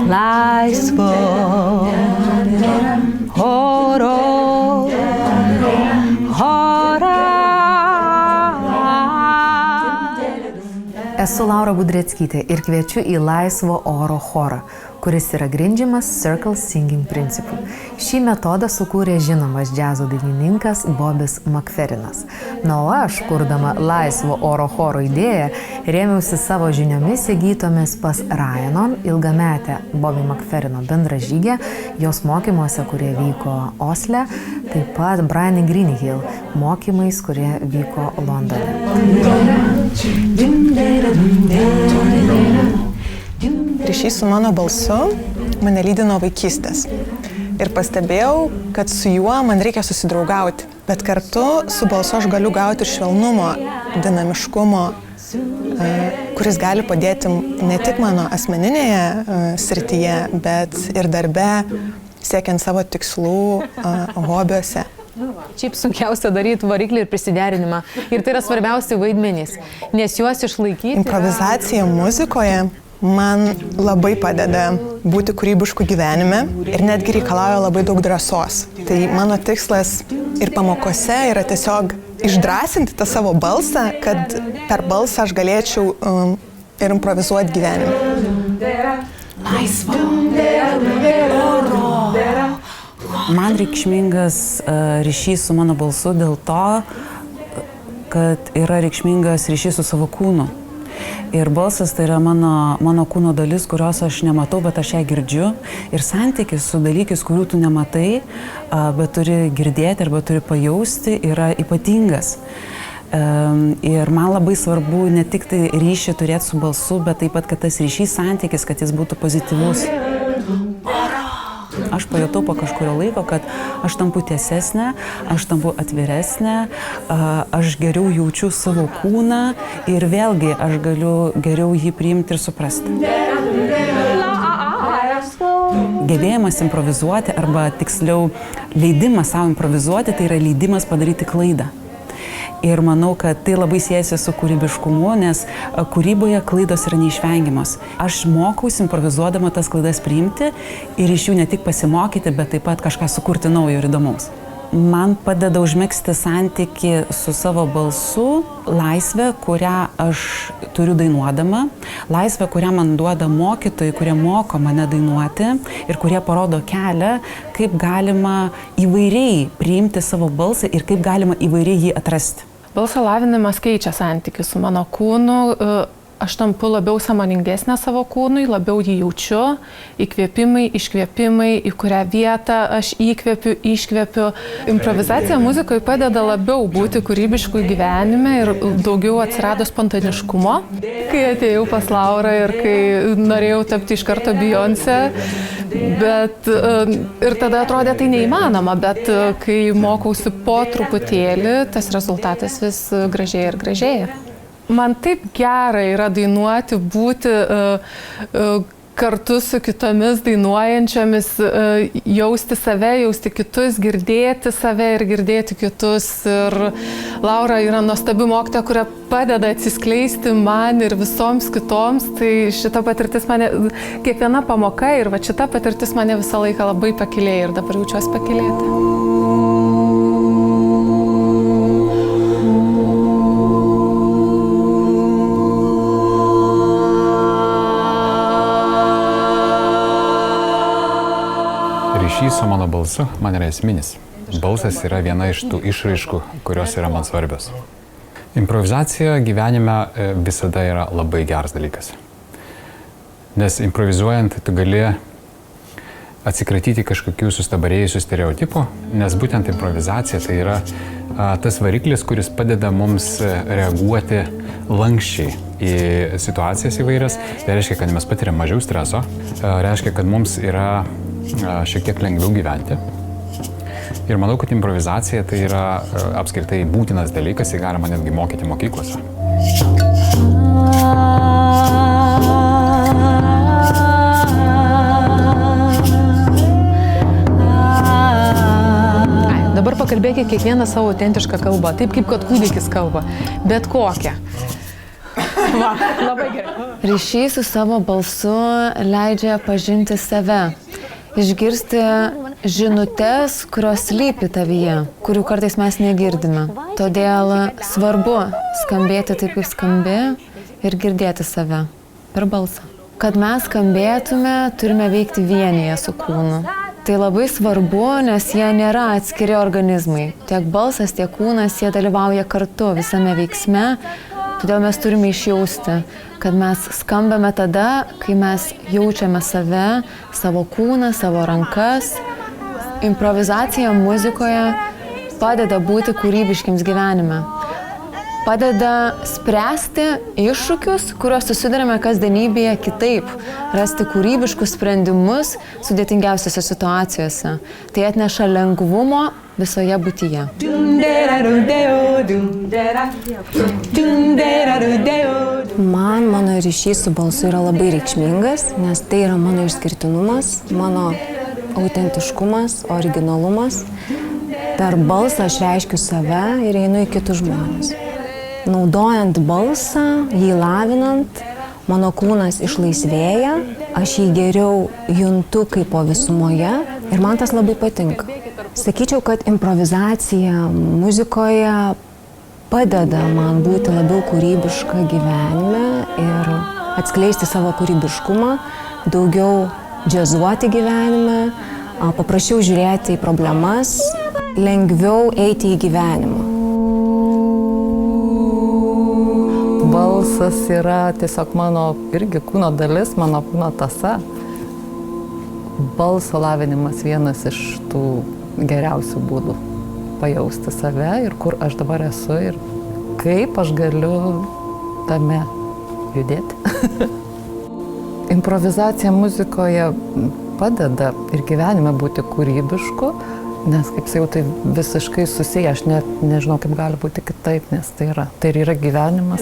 Laisvo oro chorą. Esu Laura Budreckytė ir kviečiu į Laisvo oro chorą, kuris yra grindžiamas Circle Singing principu. Šį metodą sukūrė žinomas džiazo dainininkas Bobis Makferinas. Na, o aš, kurdama Laisvo oro choro idėją, rėmiausi savo žiniomis įgytomis pas Ryanon, ilgametę Bobby Makferino bendražygę, jos mokymuose, kurie vyko Osle, taip pat Brian Greenhill mokymais, kurie vyko Londone. Ryšys su mano balsu mane lydi nuo vaikystės. Ir pastebėjau, kad su juo man reikia susidraugauti. Bet kartu su balsu aš galiu gauti ir švelnumo, dinamiškumo, kuris gali padėti ne tik mano asmeninėje srityje, bet ir darbe, siekiant savo tikslų, hobiuose. Šiaip sunkiausia daryti variklį ir prisiderinimą. Ir tai yra svarbiausi vaidmenys, nes juos išlaikyti. Improvizacija muzikoje man labai padeda būti kūrybišku gyvenime ir netgi reikalauja labai daug drąsos. Tai mano tikslas ir pamokose yra tiesiog išdrąsinti tą savo balsą, kad per balsą aš galėčiau ir improvizuoti gyvenime. Laisvo oro. Man reikšmingas ryšys su mano balsu dėl to, kad yra reikšmingas ryšys su savo kūnu. Ir balsas tai yra mano kūno dalis, kurios aš nematau, bet aš ją girdžiu. Ir santykis su dalykais, kurių tu nematai, bet turi girdėti arba turi pajausti, yra ypatingas. Ir man labai svarbu ne tik tai ryšį turėti su balsu, bet taip pat, kad tas ryšys santykis, kad jis būtų pozityvus. Aš pajutau po kažkurio laiko, kad aš tampu tiesesnė, aš tampu atviresnė, aš geriau jaučiu savo kūną ir vėlgi aš galiu geriau jį priimti ir suprasti. Gebėjimas improvizuoti arba tiksliau leidimas savo improvizuoti, tai yra leidimas padaryti klaidą. Ir manau, kad tai labai siejasi su kūrybiškumu, nes kūryboje klaidos yra neišvengiamos. Aš mokausi improvizuodama tas klaidas priimti ir iš jų ne tik pasimokyti, bet taip pat kažką sukurti naujo ir įdomaus. Man padeda užmegzti santykį su savo balsu laisvę, kurią aš turiu dainuodama, laisvę, kurią man duoda mokytojai, kurie moko mane dainuoti ir kurie parodo kelią, kaip galima įvairiai priimti savo balsą ir kaip galima įvairiai jį atrasti. Balso lavinimas keičia santykį su mano kūnu. Aš tampu labiau sąmoningesnė savo kūnui, labiau jį jaučiu, įkvėpimai, iškvėpimai, į kurią vietą aš įkvėpiu, iškvėpiu. Improvizacija muzikoje padeda labiau būti kūrybiškų gyvenime ir daugiau atsirado spontaniškumo. Kai atėjau pas Laurą ir kai norėjau tapti iš karto Beyoncé, ir tada atrodė tai neįmanoma, bet kai mokausi po truputėlį, tas rezultatas vis gražėja ir gražėja. Man taip gera yra dainuoti, būti kartu su kitomis dainuojančiomis, jausti save, jausti kitus, girdėti save ir girdėti kitus. Ir Laura yra nuostabi mokytoja, kuria padeda atsiskleisti man ir visoms kitoms. Tai šita patirtis mane, kiekviena pamoka ir va šita patirtis mane visą laiką labai pakylėjo ir dabar jaučiuosi pakylėta. Ryšys su mano balsu man yra esminis. Balsas yra viena iš tų išraiškų, kurios yra man svarbios. Improvizacija gyvenime visada yra labai geras dalykas. Nes improvizuojant tu gali atsikratyti kažkokių sustabarėjusių stereotipų, nes būtent improvizacija tai yra tas variklis, kuris padeda mums reaguoti lankščiai į situacijas įvairias. Tai reiškia, kad mes patiriam mažiau streso, reiškia, kad mums yra šiek tiek lengviau gyventi. Ir manau, kad improvizacija tai yra apskritai būtinas dalykas, jį galima netgi mokyti mokyklose. Dabar kalbėkit kiekvieną savo autentišką kalbą, taip kaip kad kūdikis kalba, bet kokią. Va, labai gerai. Ryšys su savo balsu leidžia pažinti save, išgirsti žinutes, kurios slypi tavyje, kurių kartais mes negirdime. Todėl svarbu skambėti taip, kaip skambi ir girdėti save per balsą. Kad mes skambėtume, turime veikti vienyje su kūnu. Tai labai svarbu, nes jie nėra atskiri organizmai. Tiek balsas, tiek kūnas, jie dalyvauja kartu visame veiksme. Todėl mes turime išjausti, kad mes skambame tada, kai mes jaučiame save, savo kūną, savo rankas. Improvizacija muzikoje padeda būti kūrybiškiams gyvenime. Padeda spręsti iššūkius, kuriuos susidurime kasdienybėje kitaip, rasti kūrybiškus sprendimus sudėtingiausiose situacijose. Tai atneša lengvumo visoje būtyje. Man mano ryšys su balsu yra labai reikšmingas, nes tai yra mano išskirtinumas, mano autentiškumas, originalumas. Per balsą aš reiškiu save ir einu į kitus žmones. Naudojant balsą, jį lavinant, mano kūnas išlaisvėja, aš jį geriau juntu kaip po visumoje ir man tas labai patinka. Sakyčiau, kad improvizacija muzikoje padeda man būti labiau kūrybiška gyvenime ir atskleisti savo kūrybiškumą, daugiau džiazuoti gyvenime, paprasčiau žiūrėti į problemas, lengviau eiti į gyvenimą. Balsas yra tiesiog mano irgi kūno dalis, mano kūno tąsa. Balso lavinimas vienas iš tų geriausių būdų pajausti save ir kur aš dabar esu ir kaip aš galiu tame judėti. Improvizacija muzikoje padeda ir gyvenime būti kūrybišku, nes, kaip sakiau, tai visiškai susiję, aš net nežinau, kaip gali būti kitaip, nes tai yra gyvenimas.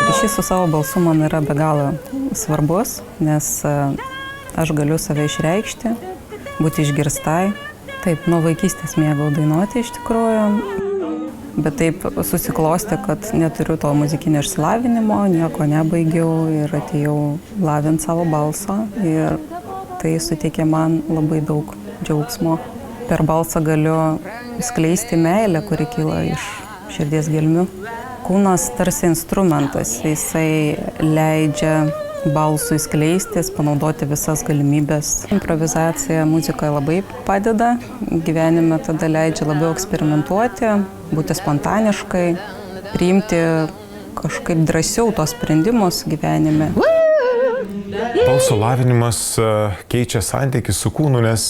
Ryšys su savo balsu man yra be galo svarbus, nes aš galiu save išreikšti, būti išgirstai. Taip, nuo vaikystės mėgau dainuoti iš tikrųjų, bet taip susiklostė, kad neturiu to muzikinio išsilavinimo, nieko nebaigiau ir atėjau lavinti savo balsą. Ir tai suteikė man labai daug džiaugsmo. Per balsą galiu skleisti meilę, kuri kyla iš širdies gelmių. Kūnas tarsi instrumentas, jisai leidžia balsui skleistis, panaudoti visas galimybės. Improvizacija muzikoje labai padeda, gyvenime tada leidžia labiau eksperimentuoti, būti spontaniškai, priimti kažkaip drąsiau tos sprendimus gyvenime. Balso lavinimas keičia santykį su kūnu, nes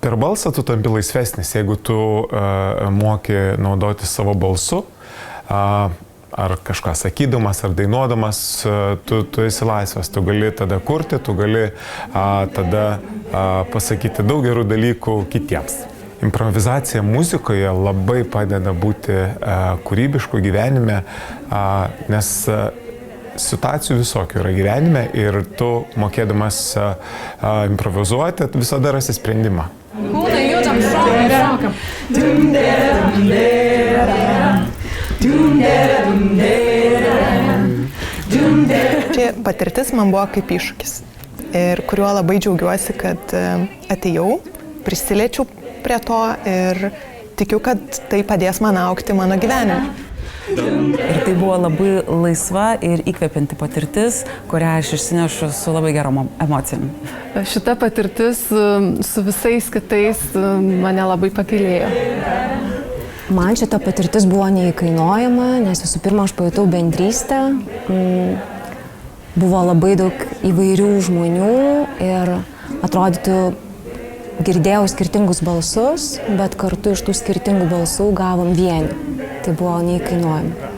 per balsą tu tampi laisvesnis, jeigu tu moki naudoti savo balsu, ar kažką sakydamas, ar dainuodamas, tu esi laisvas, tu gali tada kurti, tu gali tada pasakyti daug gerų dalykų kitiems. Improvizacija muzikoje labai padeda būti kūrybišku gyvenime, nes situacijų visokių yra gyvenime ir tu, mokėdamas improvizuoti, visada rasi sprendimą. Kūnai, judam, šokam. Ši patirtis man buvo kaip iššūkis ir kuriuo labai džiaugiuosi, kad atėjau, prisiliečiau prie to ir tikiu, kad tai padės man augti mano gyvenime. Ir tai buvo labai laisva ir įkvepianti patirtis, kurią aš išsinešu su labai gerom emocijom. Šita patirtis su visais kitais mane labai pakylėjo. Man šita patirtis buvo neįkainojama, nes visų pirma aš pajutau bendrystę. Buvo labai daug įvairių žmonių ir atrodytų girdėjau skirtingus balsus, bet kartu iš tų skirtingų balsų gavom vienį. Tai buvo neįkainojama.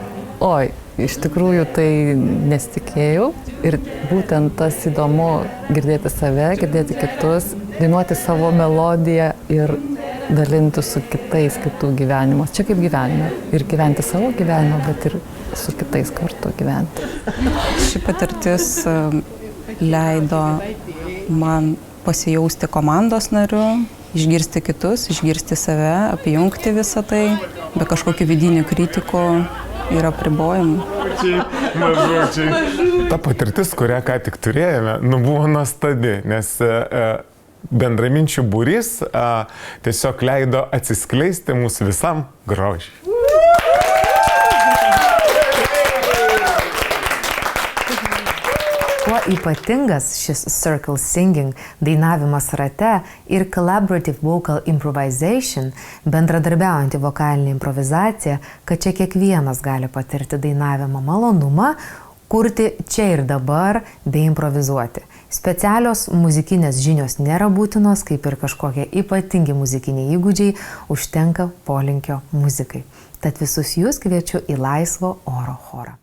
Oi, iš tikrųjų tai nesitikėjau ir būtent tas įdomu girdėti save, girdėti kitus, dainuoti savo melodiją ir dalinti su kitais kitų gyvenimus. Čia kaip gyvenime. Ir gyventi savo gyvenimą, bet ir su kitais kartu gyventi. Ši patirtis leido man pasijausti komandos nariu, išgirsti kitus, išgirsti save, apjungti visą tai, be kažkokių vidinių kritikų ir apribojimų. Ta patirtis, kurią ką tik turėjome, buvo nuostabi, nes bendraminčių būrys tiesiog leido atsiskleisti mūsų visam grožiui. Kuo ypatingas šis circle singing, dainavimas rate ir collaborative vocal improvisation, bendradarbiaujanti vokalinė improvizacija, kad čia kiekvienas gali patirti dainavimo malonumą, kurti čia ir dabar bei improvizuoti. Specialios muzikinės žinios nėra būtinos, kaip ir kažkokie ypatingi muzikiniai įgūdžiai, užtenka polinkio muzikai. Tad visus jūs kviečiu į Laisvo oro chorą.